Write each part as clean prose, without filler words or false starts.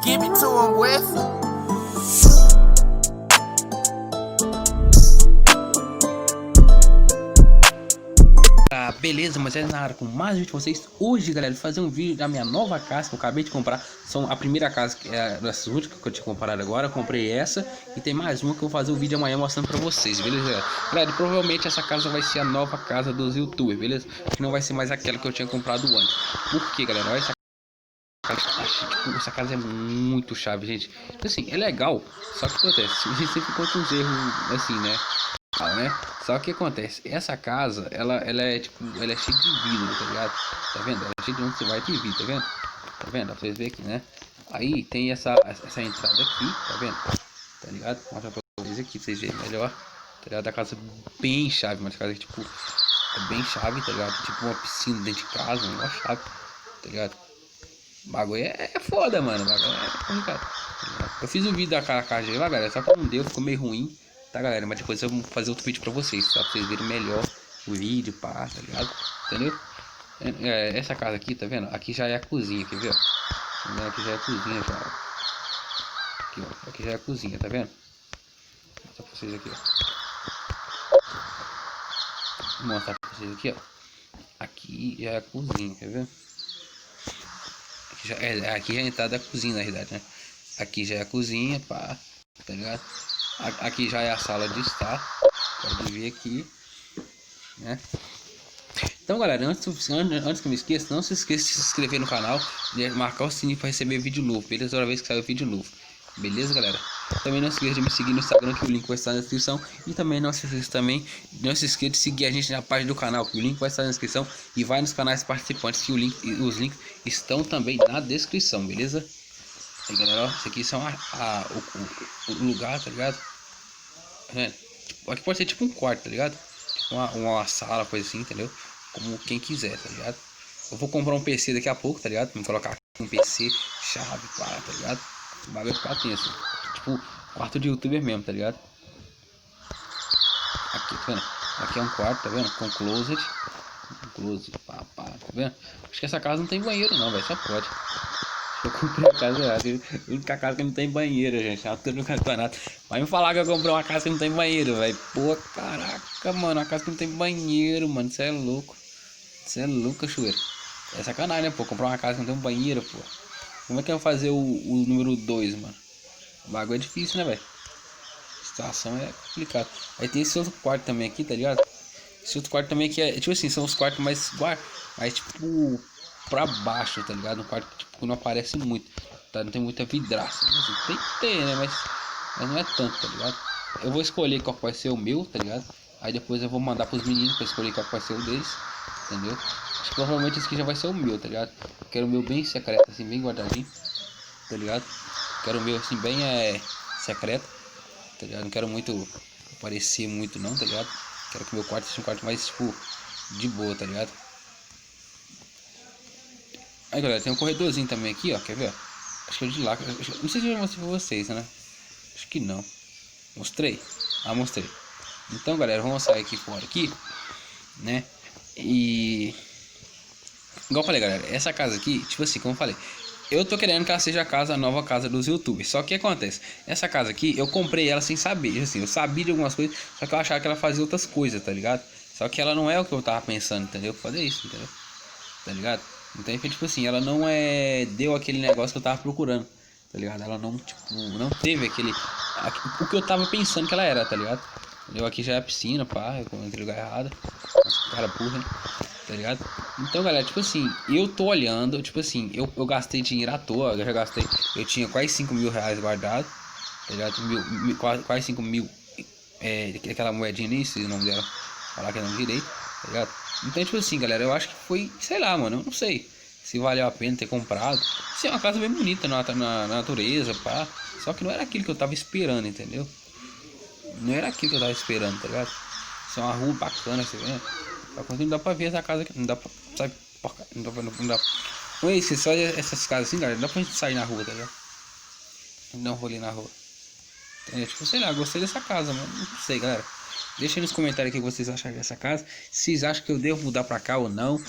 Give it to him, Wes. Beleza, mas é na área com mais vídeo de vocês. Hoje, galera, vou fazer um vídeo da minha nova casa que eu acabei de comprar. São a primeira casa que é dessas últimas que eu tinha comprado agora. Eu comprei essa e tem mais uma que eu vou fazer um vídeo amanhã mostrando pra vocês, beleza, galera? Galera, provavelmente essa casa vai ser a nova casa dos youtubers, beleza? Que não vai ser mais aquela que eu tinha comprado antes. Por quê, galera? Olha essa casa, tipo, essa casa é muito chave, gente. Então, assim, é legal, só que acontece, a gente sempre encontra uns erros assim, né? Só que acontece, essa casa, ela é tipo, ela é cheia de vidro, tá ligado? Tá vendo? Ela é cheia de onde você vai ter vidro, tá vendo? Tá vendo? Pra vocês verem aqui, né? Aí tem essa entrada aqui, tá vendo? Tá ligado? Vou mostrar pra vocês aqui, pra vocês verem melhor. Tá ligado? A casa bem chave, mas a casa tipo, é bem chave, tá ligado? Tipo uma piscina dentro de casa, uma chave, tá ligado? O bagulho é foda, mano. O bagulho é complicado. Eu fiz um vídeo da casa lá, galera, só que não deu, ficou meio ruim, tá, galera? Mas depois eu vou fazer outro vídeo pra vocês, tá? Pra vocês verem melhor o vídeo, pá, tá ligado? Entendeu? Essa casa aqui, tá vendo? Aqui já é a cozinha, quer ver? Aqui já é a cozinha, já. Aqui, ó. Aqui já é a cozinha, tá vendo? Vou mostrar pra vocês aqui, ó. Vou mostrar pra vocês aqui, ó. Aqui já é a cozinha, quer ver? Aqui já é a entrada da cozinha, na verdade, né? Aqui já é a cozinha, pá, tá ligado? Aqui já é a sala de estar, pode vir aqui, né? Então, galera, antes que eu me esqueça, não se esqueça de se inscrever no canal e marcar o sininho para receber vídeo novo, beleza? Toda vez que sair vídeo novo, beleza, galera? Também não se esqueça de me seguir no Instagram, que o link vai estar na descrição. E também não se esqueça de seguir a gente na página do canal, que o link vai estar na descrição. E vai nos canais participantes, que os links estão também na descrição, beleza? Aí, galera, ó, isso aqui são o lugar, tá ligado? Aqui pode ser tipo um quarto, tá ligado? Tipo uma sala, coisa assim, entendeu? Como quem quiser, tá ligado? Eu vou comprar um PC daqui a pouco, tá ligado? Vou colocar aqui um PC, chave, pá, tá ligado? O bagulho vai ficar tenso. Tipo, quarto de youtuber mesmo, tá ligado? Aqui, tá vendo? Aqui é um quarto, tá vendo? Com closet. Closet, pá, tá vendo? Acho que essa casa não tem banheiro não, velho. Só pode. Eu comprei a casa errada. A única casa que não tem banheiro, gente. A altura do campeonato. Vai me falar que eu comprei uma casa que não tem banheiro, velho. Pô, caraca, mano. Uma casa que não tem banheiro, mano. Você é louco. Você é louco, cachoeira. É sacanagem, né, pô? Comprar uma casa que não tem um banheiro, pô. Como é que eu vou fazer o número 2, mano? O bagulho é difícil, né, velho? A situação é complicada. Aí tem esse outro quarto também aqui, tá ligado? Esse outro quarto também aqui é, tipo assim, são os quartos mais tipo, pra baixo, tá ligado? Um quarto que tipo, não aparece muito, tá? Não tem muita vidraça. Assim, tem que ter, né? Mas não é tanto, tá ligado? Eu vou escolher qual vai ser o meu, tá ligado? Aí depois eu vou mandar pros meninos pra escolher qual vai ser o deles, entendeu? Acho que provavelmente esse aqui já vai ser o meu, tá ligado? Quero o meu bem secreto, assim, bem guardadinho, tá ligado? Quero o meu assim, bem secreto, tá ligado? Não quero muito aparecer muito, não, tá ligado? Quero que meu quarto seja um quarto mais, tipo, de boa, tá ligado? Aí, galera, tem um corredorzinho também aqui, ó. Quer ver, ó? Acho que é de lá. Não sei se eu já mostrei pra vocês, né? Acho que não. Mostrei? Ah, mostrei. Então, galera, vamos sair aqui fora aqui, né? E... igual eu falei, galera, essa casa aqui, tipo assim, como eu falei, eu tô querendo que ela seja a nova casa dos youtubers. Só que acontece, essa casa aqui, eu comprei ela sem saber, assim, eu sabia de algumas coisas, só que eu achava que ela fazia outras coisas, tá ligado? Só que ela não é o que eu tava pensando, entendeu? Fazer isso, entendeu? Tá ligado? Então, tipo assim, ela não deu aquele negócio que eu tava procurando, tá ligado? Ela não, tipo, não teve o que eu tava pensando que ela era, tá ligado? Entendeu? Aqui já é a piscina, pá, eu entrei no lugar errado. Nossa, cara burra, hein? Tá ligado? Então, galera, tipo assim, eu tô olhando, tipo assim, eu gastei dinheiro à toa, eu já gastei, eu tinha quase 5 mil reais guardado, tá ligado? Quase 5 mil, aquela moedinha, nem sei o nome dela, falar que é o nome direito, tá ligado? Então, tipo assim, galera, eu acho que foi, sei lá, mano, eu não sei se valeu a pena ter comprado. Sim, é uma casa bem bonita na natureza, pá, só que não era aquilo que eu tava esperando, entendeu? Não era aquilo que eu tava esperando, tá ligado? Isso é uma rua bacana, você vê? Só que não dá pra ver essa casa aqui, não dá pra sair, não dá. Não é isso, só essas casas assim, galera, não dá pra gente sair na rua, tá ligado? Não rolê na rua. Entendeu? Tipo, sei lá, gostei dessa casa, mano. Não sei, galera. Deixa aí nos comentários o que vocês acham dessa casa. Se vocês acham que eu devo mudar pra cá ou não.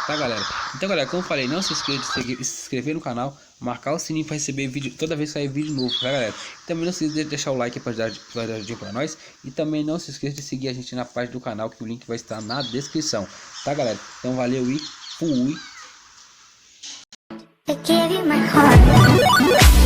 Tá, galera? Então, galera, como eu falei, não se esqueça de se inscrever no canal, marcar o sininho para receber vídeo toda vez que sair vídeo novo, tá, galera? Também não se esqueça de deixar o like para ajudar pra nós. E também não se esqueça de seguir a gente na página do canal, que o link vai estar na descrição, tá, galera? Então, valeu e fui! I gave you my heart.